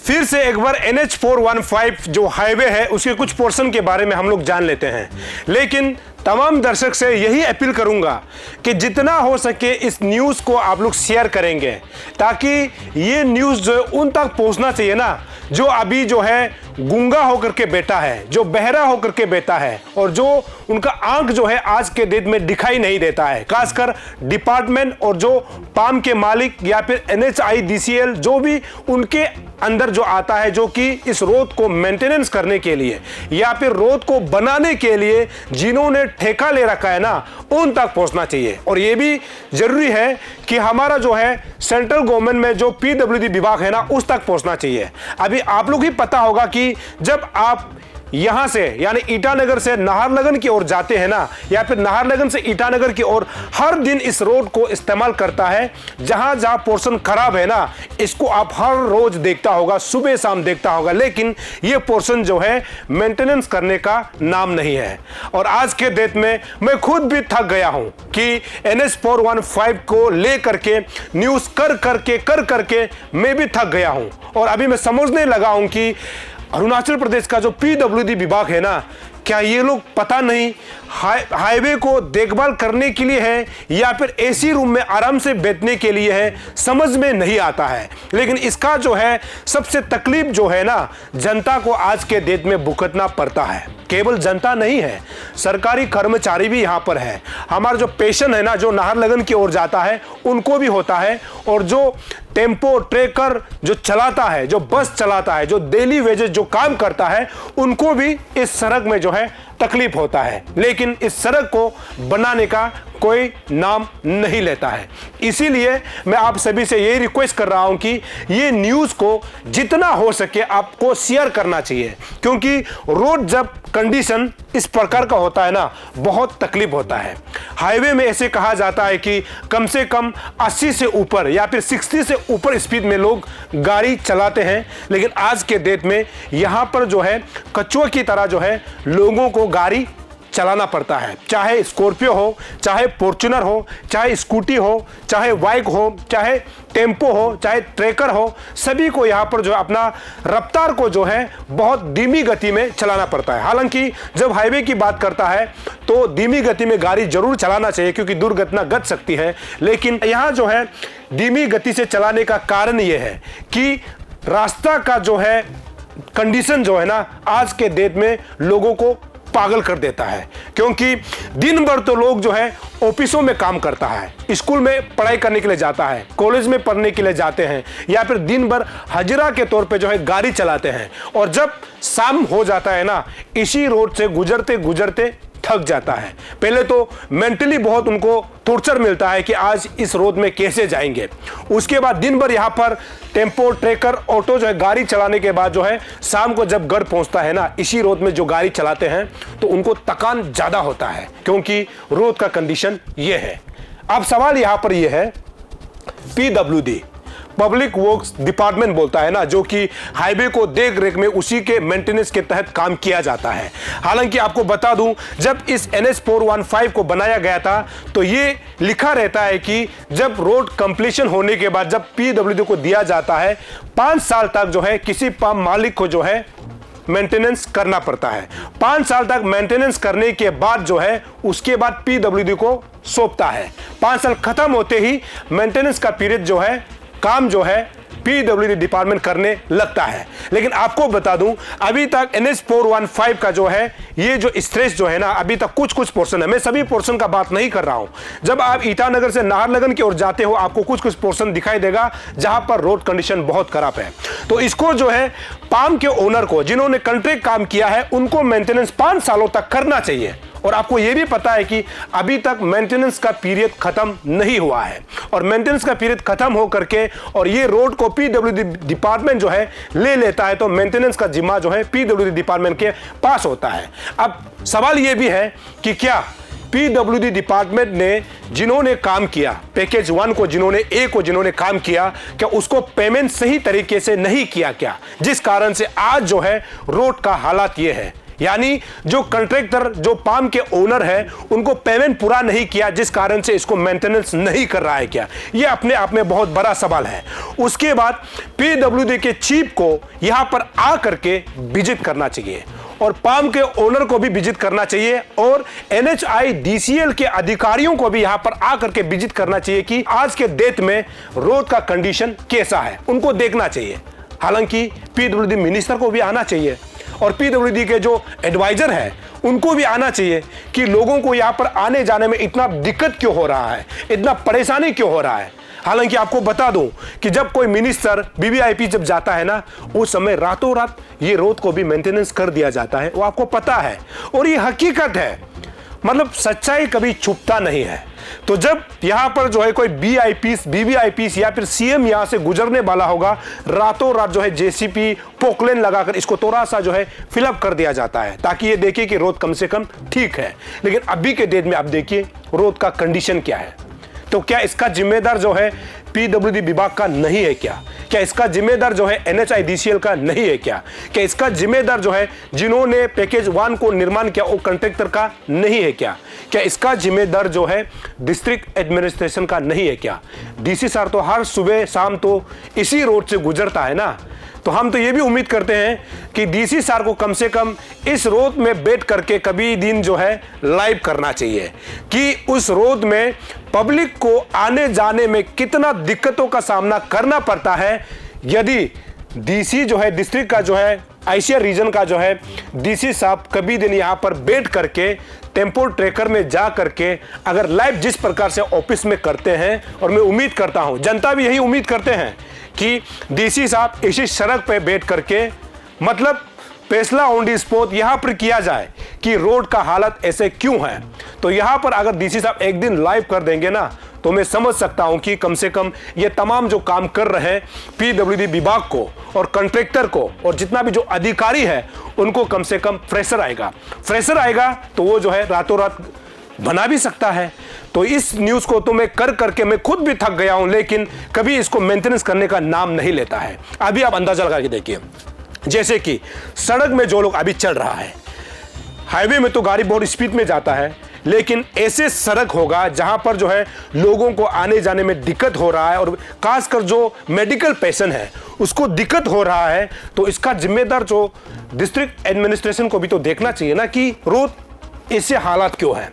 फिर से एक बार NH415 जो हाईवे है उसके कुछ पोर्शन के बारे में हम लोग जान लेते हैं। लेकिन तमाम दर्शक से यही अपील करूंगा कि जितना हो सके इस न्यूज़ को आप लोग शेयर करेंगे, ताकि ये न्यूज़ जो है उन तक पहुंचना चाहिए ना, जो अभी जो है गूंगा होकर के बैठा है, जो बहरा होकर के बैठा है और जो उनका आंख जो है आज के दिन में दिखाई नहीं देता है। खासकर डिपार्टमेंट और जो पाम के मालिक या फिर NHIDCL जो भी उनके अंदर जो आता है, जो कि इस रोड को मेंटेनेंस करने के लिए या फिर रोड को बनाने के लिए जिन्होंने ठेका ले रखा है ना, उन तक पहुंचना चाहिए। और ये भी जरूरी है कि हमारा जो है सेंट्रल गवर्नमेंट में जो PWD विभाग है ना, उस तक पहुंचना चाहिए। अभी आप लोग ही पता होगा कि जब आप यहां से यानी ईटानगर से नाहरलगन की ओर जाते हैं ना, या फिर नाहरलगन से ईटानगर की ओर हर दिन इस रोड को इस्तेमाल करता है, जहां जहां पोर्शन खराब है ना, इसको आप हर रोज देखता होगा, सुबह शाम देखता होगा, लेकिन ये पोर्शन जो है मेंटेनेंस करने का नाम नहीं है। और आज के डेट में मैं खुद भी थक गया हूं कि NH415 को लेकर के न्यूज कर करके मैं भी थक गया हूं। और अभी मैं समझने लगा हूं कि अरुणाचल प्रदेश का जो PWD विभाग है ना, क्या ये लोग पता नहीं हाईवे को देखभाल करने के लिए है या फिर AC रूम में आराम से बैठने के लिए है, समझ में नहीं आता है। लेकिन इसका जो है सबसे तकलीफ जो है ना, जनता को आज के डेट में भुगतना पड़ता है। केवल जनता नहीं है, सरकारी कर्मचारी भी यहाँ पर है। हमारा जो पेशेंट है ना, जो नाहरलगन की ओर जाता है, उनको भी होता है। और जो टेम्पो ट्रेकर जो चलाता है, जो बस चलाता है, जो डेली वेजेस जो काम करता है, उनको भी इस सड़क में जो है तकलीफ होता है। लेकिन इस सड़क को बनाने का कोई नाम नहीं लेता है। इसीलिए मैं आप सभी से यही रिक्वेस्ट कर रहा हूं कि ये न्यूज़ को जितना हो सके आपको शेयर करना चाहिए, क्योंकि रोड जब कंडीशन इस प्रकार का होता है ना, बहुत तकलीफ होता है। हाईवे में ऐसे कहा जाता है कि कम से कम 80 से ऊपर या फिर 60 से ऊपर स्पीड में लोग गाड़ी चलाते हैं। लेकिन आज के डेट में यहाँ पर जो है कछुआ की तरह जो है लोगों को गाड़ी चलाना पड़ता है, चाहे स्कॉर्पियो हो, चाहे फॉर्च्यूनर हो, चाहे स्कूटी हो, चाहे बाइक हो, चाहे टेम्पो हो, चाहे ट्रैकर हो, सभी को यहाँ पर जो है अपना रफ्तार को जो है बहुत धीमी गति में चलाना पड़ता है। हालांकि जब हाईवे की बात करता है तो धीमी गति में गाड़ी जरूर चलाना चाहिए, क्योंकि दुर्घटना घट सकती है। लेकिन यहाँ जो है धीमी गति से चलाने का कारण ये है कि रास्ता का जो है कंडीशन जो है ना, आज के डेट में लोगों को पागल कर देता है। क्योंकि दिन भर तो लोग जो है ऑफिसों में काम करता है, स्कूल में पढ़ाई करने के लिए जाता है, कॉलेज में पढ़ने के लिए जाते हैं, या फिर दिन भर हजरा के तौर पे जो है गाड़ी चलाते हैं। और जब शाम हो जाता है ना, इसी रोड से गुजरते गुजरते थक जाता है। पहले तो मेंटली बहुत उनको टॉर्चर मिलता है कि आज इस रोड में कैसे जाएंगे। उसके बाद दिन भर यहाँ पर टेम्पो ट्रैकर ऑटो जो है गाड़ी चलाने के बाद जो है शाम को जब घर पहुंचता है ना, इसी रोड में जो गाड़ी चलाते हैं, तो उनको थकान ज्यादा होता है, क्योंकि रोड का कंडीशन ये है। अब सवाल यहाँ पर ये है, PWD पब्लिक वर्क्स डिपार्टमेंट बोलता है ना, जो कि हाईवे को देख रेख में उसी के मेंटेनेंस के तहत काम किया जाता है। हालांकि आपको बता दूं, जब इस NH415 को बनाया गया था तो ये लिखा रहता है कि जब रोड कंप्लीशन होने के बाद जब PWD को दिया जाता है, 5 साल तक जो है किसी पंप मालिक को जो है मेंटेनेंस करना पड़ता है। 5 साल तक मेंटेनेंस करने के बाद जो है उसके बाद PWD को सौंपता है। 5 साल खत्म होते ही मेंटेनेंस का पीरियड जो है, काम जो है PWD डिपार्टमेंट करने लगता है। लेकिन आपको बता दूं, अभी तक NH415 का जो है ये जो स्ट्रेच जो है ना, अभी तक कुछ कुछ पोर्शन है, मैं सभी पोर्शन का बात नहीं कर रहा हूं। जब आप ईटानगर से नाहरलगन की ओर जाते हो, आपको कुछ कुछ पोर्शन दिखाई देगा जहां पर रोड कंडीशन बहुत खराब है। तो इसको जो है पाम के ओनर को, जिन्होंने कॉन्ट्रैक्ट काम किया है, उनको मेंटेनेंस 5 सालों तक करना चाहिए। और आपको यह भी पता है कि अभी तक मेंटेनेंस का पीरियड खत्म नहीं हुआ है, और मेंटेनेंस का पीरियड खत्म हो करके और ये रोड को PWD डिपार्टमेंट जो है ले लेता है, तो मेंटेनेंस का जिम्मा जो है PWD डिपार्टमेंट के पास होता है। अब सवाल यह भी है कि क्या PWD डिपार्टमेंट ने जिन्होंने काम किया, पैकेज 1 को जिन्होंने काम किया, क्या उसको पेमेंट सही तरीके से नहीं किया क्या, जिस कारण से आज जो है रोड का हालात ये है। यानी जो कॉन्ट्रैक्टर, जो पाम के ओनर है, उनको पेमेंट पूरा नहीं किया, जिस कारण से इसको मेंटेनेंस नहीं कर रहा है क्या? यह अपने आप में बहुत बड़ा सवाल है। उसके बाद पीडब्ल्यूडी के चीफ को यहां पर आ करके विजिट करना चाहिए और पाम के ओनर को भी विजिट करना चाहिए और NHIDCL के अधिकारियों को भी यहां पर आकर के विजिट करना चाहिए कि आज के डेट में रोड का कंडीशन कैसा है, उनको देखना चाहिए। हालांकि पीडब्ल्यूडी मिनिस्टर को भी आना चाहिए और पीडब्ल्यूडी के जो एडवाइजर है उनको भी आना चाहिए कि लोगों को यहां पर आने जाने में इतना दिक्कत क्यों हो रहा है, इतना परेशानी क्यों हो रहा है। हालांकि आपको बता दूं कि जब कोई मिनिस्टर VVIP जब जाता है ना, उस समय रातों रात ये रोड को भी मेंटेनेंस कर दिया जाता है, वो आपको पता है और ये हकीकत है। मतलब सच्चाई कभी छुपता नहीं है। तो जब यहां पर जो है कोई VVIPs या फिर CM यहां से गुजरने वाला होगा, रातों रात जो है JCP पोकलेन लगाकर इसको थोड़ा सा जो है फिलअप कर दिया जाता है ताकि ये देखिए कि रोड कम से कम ठीक है। लेकिन अभी के डेट में आप देखिए रोड का कंडीशन क्या है। तो क्या इसका जिम्मेदार जो है पीडब्ल्यूडी विभाग का नहीं है क्या? क्या इसका जिम्मेदार जो है NHIDCL का नहीं है क्या? क्या इसका जिम्मेदार जो है जिन्होंने पैकेज 1 को निर्माण किया वो कॉन्ट्रैक्टर का नहीं है क्या? क्या इसका जिम्मेदार जो है डिस्ट्रिक्ट एडमिनिस्ट्रेशन का नहीं है क्या? DC सर तो हर सुबह शाम तो इसी रोड से गुजरता है ना, तो हम तो ये भी उम्मीद करते हैं कि DC सर को कम से कम इस रोड में बैठ करके कभी दिन जो है लाइव करना चाहिए कि उस रोड में पब्लिक को आने जाने में कितना दिक्कतों का सामना करना पड़ता है। यदि DC जो है डिस्ट्रिक्ट का जो है ICR रीजन का जो है DC साहब कभी दिन यहाँ पर बैठ करके टेम्पो ट्रैकर में जा करके अगर लाइव जिस प्रकार से ऑफिस में करते हैं, और मैं उम्मीद करता हूँ जनता भी यही उम्मीद करते हैं कि DC साहब इसी सड़क पे बैठ करके मतलब फैसला ऑन दी स्पॉट यहां पर किया जाए कि रोड का हालत ऐसे क्यों है। तो यहां पर अगर DC साहब एक दिन लाइव कर देंगे ना, तो मैं समझ सकता हूं कि कम से कम ये तमाम जो काम कर रहे हैं पीडब्ल्यूडी विभाग को और कॉन्ट्रैक्टर को और जितना भी जो अधिकारी है उनको कम से कम प्रेशर आएगा तो वो जो है रातों रात बना भी सकता है। तो इस न्यूज़ को तो मैं कर करके मैं खुद भी थक गया हूं, लेकिन कभी इसको मेंटेनेंस करने का नाम नहीं लेता है। अभी आप अंदाजा लगा के देखिए, जैसे कि सड़क में जो लोग अभी चल रहा है, हाईवे में तो गाड़ी बहुत स्पीड में जाता है, लेकिन ऐसे सड़क होगा जहां पर जो है लोगों को आने जाने में दिक्कत हो रहा है और खासकर जो मेडिकल पेशेंट है उसको दिक्कत हो रहा है। तो इसका जिम्मेदार जो डिस्ट्रिक्ट एडमिनिस्ट्रेशन को भी तो देखना चाहिए ना कि रोड ऐसे हालात क्यों है,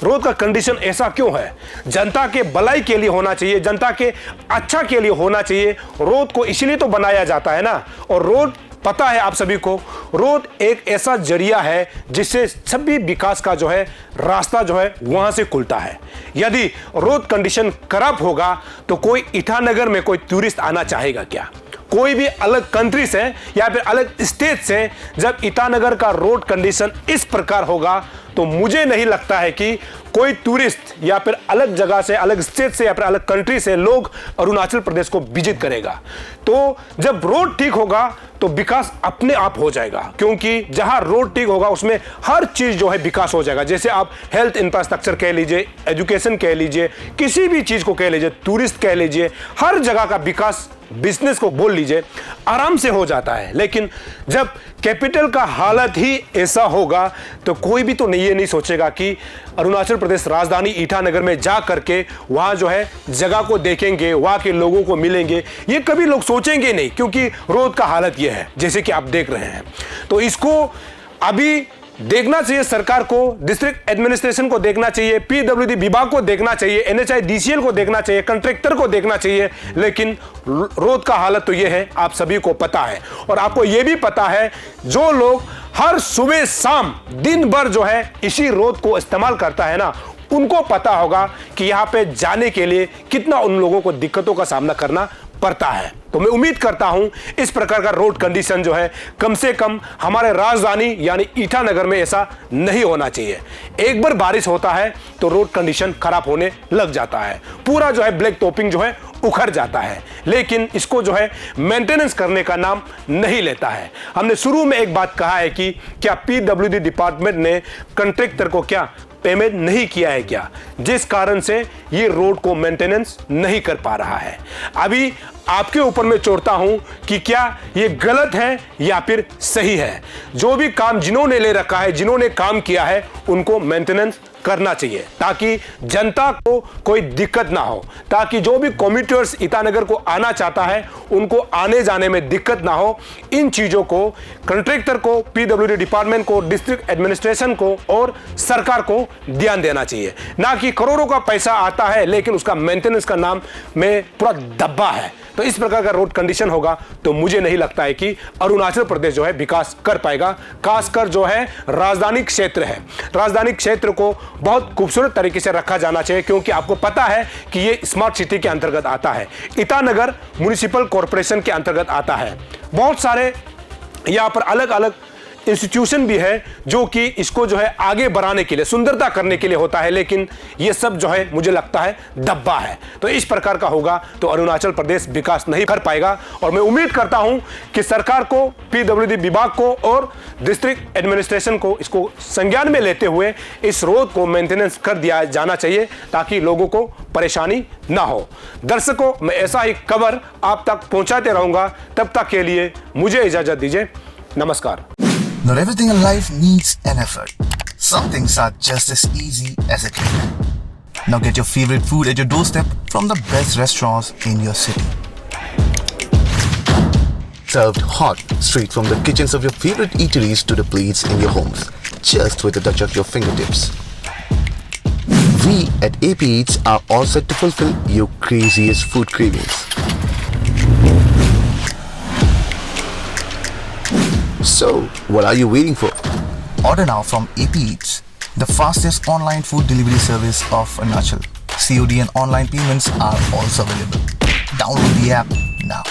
रोड का कंडीशन ऐसा क्यों है। जनता के भलाई के लिए होना चाहिए, जनता के अच्छा के लिए होना चाहिए। रोड को इसीलिए तो बनाया जाता है ना। और रोड पता है आप सभी को, रोड एक ऐसा जरिया है जिससे सभी विकास का जो है रास्ता जो है वहां से खुलता है। यदि रोड कंडीशन खराब होगा तो कोई ईटानगर में कोई टूरिस्ट आना चाहेगा क्या? कोई भी अलग कंट्री से या फिर अलग स्टेट से जब ईटानगर का रोड कंडीशन इस प्रकार होगा तो मुझे नहीं लगता है कि कोई टूरिस्ट या फिर अलग जगह से, अलग स्टेट से या फिर अलग कंट्री से लोग अरुणाचल प्रदेश को विजिट करेगा। तो जब रोड ठीक होगा तो विकास अपने आप हो जाएगा, क्योंकि जहां रोड ठीक होगा उसमें हर चीज जो है विकास हो जाएगा। जैसे आप हेल्थ इंफ्रास्ट्रक्चर कह लीजिए, एजुकेशन कह लीजिए, किसी भी चीज को कह लीजिए, टूरिस्ट कह लीजिए, हर जगह का विकास, बिजनेस को बोल लीजिए, आराम से हो जाता है। लेकिन जब कैपिटल का हालत ही ऐसा होगा तो कोई भी तो ये नहीं सोचेगा कि अरुणाचल प्रदेश राजधानी ईटानगर में जा करके वहां जो है जगह को देखेंगे, वहां के लोगों को मिलेंगे। ये कभी लोग सोचेंगे नहीं, क्योंकि रोड का हालत ये है जैसे कि आप देख रहे हैं। तो इसको अभी देखना चाहिए, सरकार को, डिस्ट्रिक्ट एडमिनिस्ट्रेशन को देखना चाहिए, पीडब्ल्यूडी विभाग को देखना चाहिए, NHIDCL को देखना चाहिए, कॉन्ट्रैक्टर को देखना चाहिए। लेकिन रोड का हालत तो ये है, आप सभी को पता है। और आपको ये भी पता है जो लोग हर सुबह शाम दिन भर जो है इसी रोड को इस्तेमाल करता है ना, उनको पता होगा कि यहाँ पे जाने के लिए कितना उन लोगों को दिक्कतों का सामना करना पड़ता है। तो मैं उम्मीद करता हूं इस प्रकार का रोड कंडीशन जो है कम से कम हमारे राजधानी यानी ईटानगर में ऐसा नहीं होना चाहिए। एक बार बारिश होता है तो रोड कंडीशन खराब होने लग जाता है, पूरा जो है ब्लैक टॉपिंग जो है उखड़ जाता है, लेकिन इसको जो है मेंटेनेंस करने का नाम नहीं लेता है। हमने शुरू में एक बात कहा है कि क्या पीडब्ल्यूडी डिपार्टमेंट ने कॉन्ट्रैक्टर को क्या पेमेंट नहीं किया है क्या, जिस कारण से ये रोड को मेंटेनेंस नहीं कर पा रहा है। अभी आपके ऊपर मैं छोड़ता हूं कि क्या ये गलत है या फिर सही है। जो भी काम जिन्होंने ले रखा है, जिन्होंने काम किया है, उनको मेंटेनेंस करना चाहिए ताकि जनता को कोई दिक्कत ना हो, ताकि जो भी कम्यूटर्स ईटानगर को आना चाहता है उनको आने जाने में दिक्कत ना हो। इन चीजों को कॉन्ट्रैक्टर को, पीडब्ल्यूडी डिपार्टमेंट को, डिस्ट्रिक्ट एडमिनिस्ट्रेशन को और सरकार को ध्यान देना चाहिए। ना कि करोड़ों का पैसा आता है लेकिन उसका मेंटेनेंस का नाम में पूरा दब्बा है। तो इस प्रकार का रोड कंडीशन होगा तो मुझे नहीं लगता है कि अरुणाचल प्रदेश जो है विकास कर पाएगा। खासकर जो है राजधानी क्षेत्र है, राजधानी क्षेत्र को बहुत खूबसूरत तरीके से रखा जाना चाहिए, क्योंकि आपको पता है कि ये स्मार्ट सिटी के अंतर्गत आता है, ईटानगर म्युनिसिपल कॉरपोरेशन के अंतर्गत आता है। बहुत सारे यहाँ पर अलग अलग इंस्टीट्यूशन भी है जो कि इसको जो है आगे बढ़ाने के लिए, सुंदरता करने के लिए होता है, लेकिन ये सब जो है मुझे लगता है दब्बा है। तो इस प्रकार का होगा तो अरुणाचल प्रदेश विकास नहीं कर पाएगा। और मैं उम्मीद करता हूं कि सरकार को, पीडब्ल्यूडी विभाग को और डिस्ट्रिक्ट एडमिनिस्ट्रेशन को इसको संज्ञान में लेते हुए इस रोड को मेंटेनेंस कर दिया जाना चाहिए ताकि लोगों को परेशानी ना हो। दर्शकों, मैं ऐसा ही खबर आप तक पहुंचाते रहूंगा। तब तक के लिए मुझे इजाजत दीजिए। नमस्कार। Not everything in life needs an effort. Some things are just as easy as a click. Now get your favorite food at your doorstep from the best restaurants in your city. Served hot, straight from the kitchens of your favorite eateries to the plates in your homes, just with a touch of your fingertips. We at AP Eats are all set to fulfill your craziest food cravings. So, what are you waiting for? Order now from AP Eats, the fastest online food delivery service of Arunachal. COD and online payments are also available. Download the app now.